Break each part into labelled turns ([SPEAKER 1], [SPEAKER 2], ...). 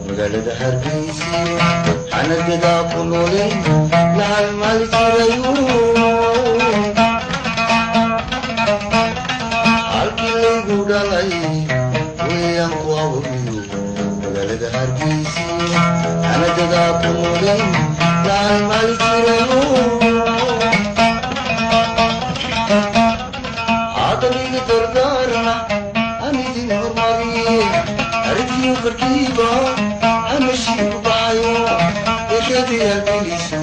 [SPEAKER 1] magaalada hargeysa xanagada ku noolay laal maal jirayo halkii laygu dhalay wayaan ku abuuriyo magaalada hargeysa xanagada ku noolay laal maal jirayo aadaniga dardaarna anidin hormariye aragtiyo korkiiba amashii ku baxayo eekadii halgeliso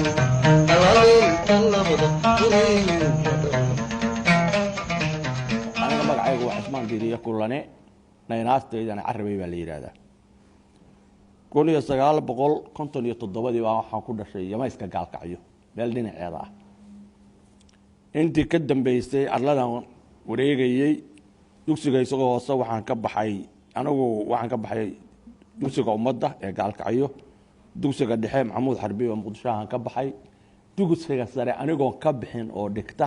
[SPEAKER 1] alaaleenka labada
[SPEAKER 2] aniga magacaygu waa cismaan diiriye kulane naynaastaydan carabay baa la yidhaahdaa 1957 baa waxaan ku dhashay yamayska gaalkacyo meel dhinaceeda ah intii ka dambeysay arladan wareegayay dugsiga isagoo hoose waxaan ka baxay dugsiga ummadda ee gaalkacyo dugsiga dhexe maxamuud xarbi oo muqdisho aan ka baxay dugsiga sare anigoon ka bixin oo dhigta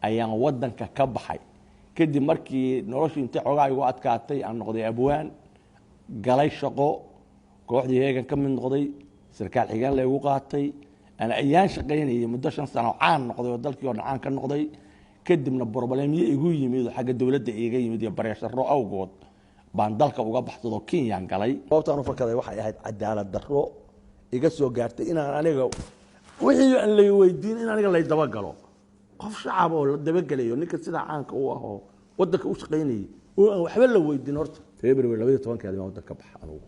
[SPEAKER 2] ayaan wadanka ka baxay kadib markii noloshii inta xogaa igu adkaatay aan noqday abwaan galay shaqo kooxdii heegan ka mid noqday sarkaal xigeen la igu qaatay ana ayaan shaqaynayay muddo 5 sano caan noqday oo dalkii oo caan ka noqday kadibna problemyo igu yimid xagga dawladda iga yimid iyo bareesharo awgood baan dalka uga baxsado Kenya galay sababtaan u fakaday waxay ahayd cadaalad darro iga soo gaartay inaan aniga wixii aan la weydiin in aniga la daba galo qof shacab oo la daba galayo ninka sida caanka u ah oo wadanka u shaqaynayay oo aan waxba la weydiin horta February 12 baan wadanka baxay anigu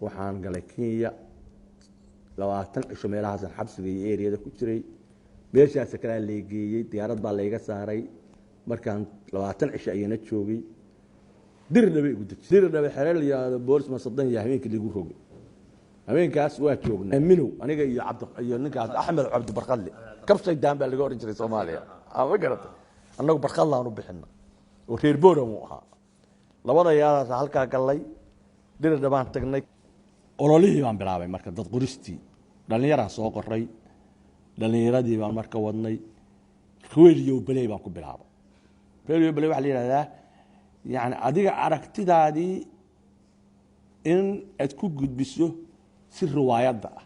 [SPEAKER 2] waxaan galay Kenya 20 cisho meelahaas xabsiga iyo eeriyada ku jiray meeshaas kala leegeeyay diyaarad baa la iga saaray markaan 20 cisho ayana joogay dirnaba igu dajay dirnaba xereel iyo boolis ma sadan yahay habeenkii lagu rogay habeenkaas waa joognay minow aniga iyo ninkaas Axmed Cabdi Barqadle kabsay daan baa laga oran jiray Soomaaliya ama garatay annagu Barqadle aanu bixinna oo reer Booramo ahaa labada yaadaas halka galay dirnaba baan tagnay ololihii baan bilaabay marka dad qoristii dhalinyarada soo qoray dhalinyaradii baan marka wadnay radio balay baan ku bilaabay radio balay waxa la yiraahdaa يعني adiga aragtidaadii in aad ku gudbiso si riwaayada ah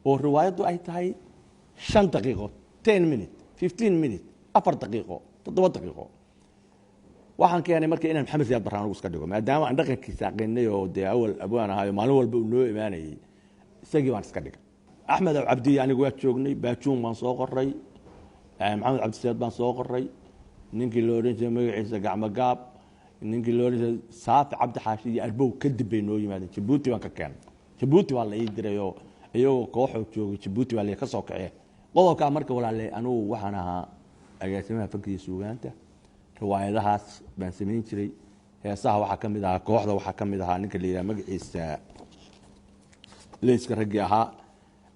[SPEAKER 2] oo riwaayadu ay tahay 5 daqiiqo 10 minutes 15 minutes 4 daqiiqo 7 daqiiqo waxaan keenay markii inaan Maxamed Siyaad Baraan ugu iska dhigo maadaama aan dhaqankiisa aqoonay oo de awal abwaan ahaa maalin walba uu noo imaanayay isagii waan iska dhigay Axmed Cabdi anigu waa joognay baajuun baan soo qoray Maxamed Cabdi Siyaad baan soo qoray ninkii loo oran jiray magaciisa gacmo gaab ninkii loo oran jiray Saafi Cabdi Xaashi iyo Arbow kadib bay noo yimaadeen Djibouti waan ka keenay Djibouti waa la ii diray oo iyagoo kooxo joogay Djibouti waa la ka soo kacay qodobka marka walaalay anigu waxaan ahaa agaasimaha fanka iyo suugaanta riwaayadahaas baan sameyn jiray heesaha waxa kamid ah kooxda waxa kamid ah ninka la yiraahdo magaciisa leeska ragii ahaa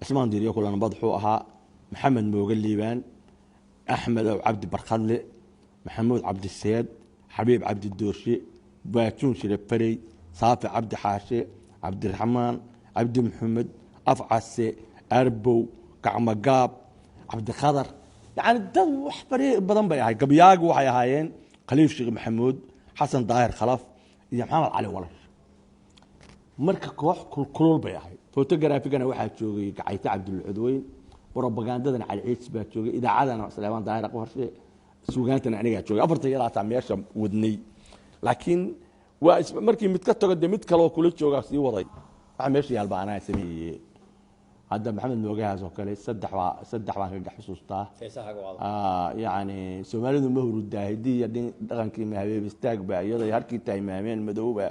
[SPEAKER 2] Cismaan Diiriye kulan badxuu ahaa Maxamed Mooga Liibaan Axmed Cabdi Barqadle Maxamuud Cabdi Sayd Xabiib Cabdi Doorshe Baajuun Shiraf Farey Saafi Cabdi Xaashe Cabdi Raxmaan Cabdi Maxamed Afcase Arbow Gacmo Gaab Cabdi Khadar يعني dad wax bari badan bay ahay gabyaagu waxay ahaayeen Khaliif Sheekh Maxamuud Xasan Daahir Khalaf iyo Maxamed Cali Walash marka koox kulul bay ahay photography-gana waxa joogay Gacayta Cabdul Cudweyn propagandadana Cali Ciis baa joogay idaacadana Salmaan Daahir Qorshe suugaantana aniga joogay afarta yaraata meesha wadnay laakiin waa markii mid ka tago mid kale oo kula jooga si waday waxa meesha yaalba anaa sameeyay هذا محمد موجه زوكالي صدح بان كحسوستا يعني سوماليdu ma hurudaahidiya dhaqankii ma habeeb istaag baa iyada harkii taymameen madowba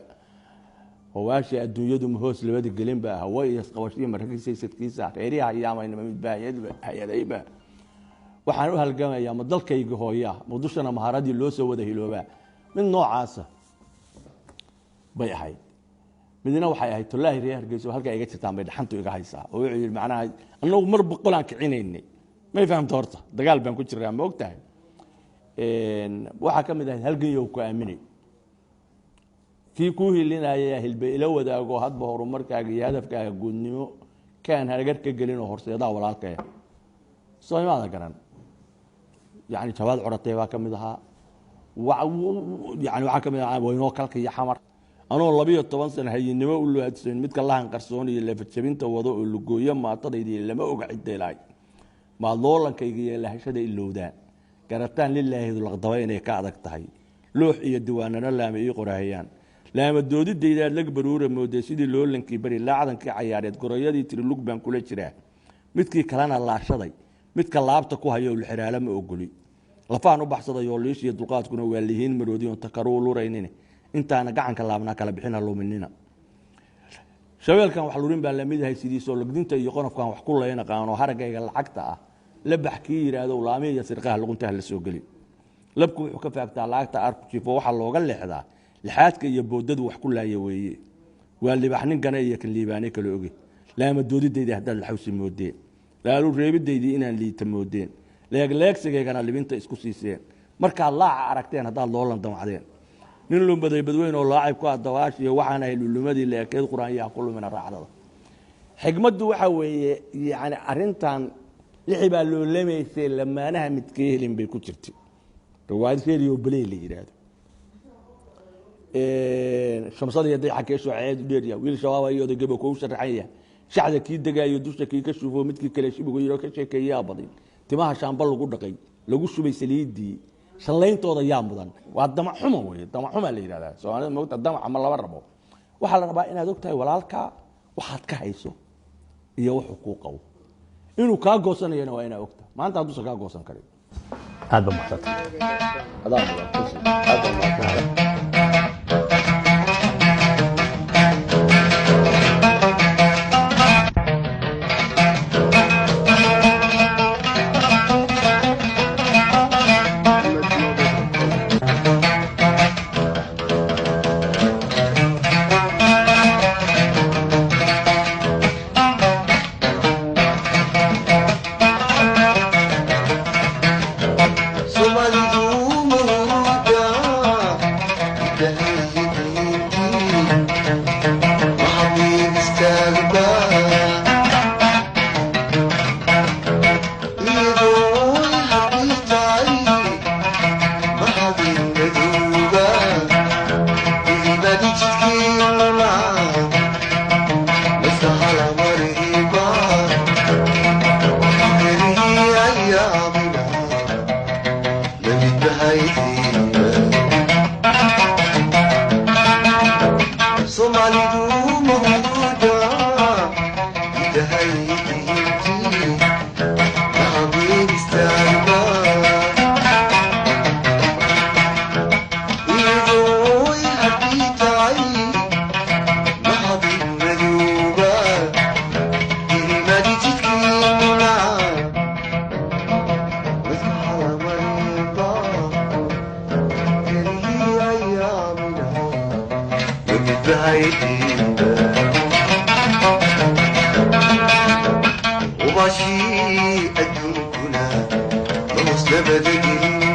[SPEAKER 2] hawaashi adduunyadu ma hoos labada gelin baa haway isqabashii markiisa sidkiisa reeriha ayaamayna mid baayadba hayadayba waxaan u halgamayaa ma dalkayga hooya mudushana maharadii loo soo wada hilooba mid noocaasa bay ahayd midna waxay ahayd tolaahi reer Hargeysa halka iga jirtaan bay dhaxantu iga haysaa oo wuxuu yiri macnaha annagu mar boqol aan kicinaynay ma fahamto horta dagaal baan ku jiraa ma ogtahay waxa kamid ah halgeeyo ku aaminay kii ku hilinaya hilbe ila wadaago hadba horumarkaaga iyo hadafkaaga guudnimo kan hargar ka gelin oo horseedaa walaalkay Soomaaliya garan يعني jawaad coratay baa kamid ahaa يعني waxa kamid ahaa weynoo kalka iyo xamar anoo 12 sano hayinimo u laadsan midka lahan qarsoon iyo lafajabinta wado oo lugooyo maatadaydi lama oga cideelay ma loolankayga iyo lahashada ilowdaan garataan lilaahi laqdaba inay ka adag tahay loox iyo diiwaanana laama ii qorahayaan laama doodidayda lag baruura mooday sidii loolankii bari laacdankii cayaareed gorayadii tiri lug baan kula jiraa midkii kalena laashaday midka laabta ku hayo ul xiraala ma ogoli lafaan u baxsaday oo liish iyo dulqaadkuna waa lihiin maroodiyoon takaruuluraynina intaana gacanka laabna kala bixina luminina shabeelkan wax lurin baa la mid yahay sidii soo lugdinta iyo qonofkan wax ku leeyna qaano haragayga lacagta ah la baxkii yiraahdo laamiya iyo sirqaha luguntaha la soo gali labku wuxuu ka faagtaa lacagta arkiifo waxa looga leexdaa lixaadka iyo boodadu wax ku laaya weeye waa libaxnin gana iyo kan liibaanay kala oge laama doodidayda hadda la xawsi moodeen laalu reebidaydii inaan liita moodeen leegleegsigeegana libinta isku siiseen marka laaca aragteen hadda loolan damacdeen nin lumbaday badweyn oo laacib ku adawaash iyo waxaan ay lulumadii leekeed quraanyaha kullu min raacdada xigmadu waxa weeye yani arintan lixi baa loo leemeysay lamaanaha midkee helin bay ku jirtay riwaayad seeriyo balay la yiraahdo shamsada yaday xakeesho ceed dheeriya wiil shabaab ay odayga ku sharaxaya shacda kii dagaayo dusha kii ka shufo midkii kale shibugo yiro ka sheekeeyaa badin timaha shaambal lagu dhaqay lagu shubay saliidii shallayntooda yaa mudan waa damac xumo weeye damac xumo la yiraahdaa Soomaalida moogta damac ama laba rabo waxa la rabaa inaad ogtahay walaalka waxaad ka hayso iyo wuxuu ku qabo inuu ka goosanayna waa inaad ogtahay maanta hadduu ka goosan karin
[SPEAKER 3] aad ba maxsad
[SPEAKER 1] وماشي أدركنا ومسلمة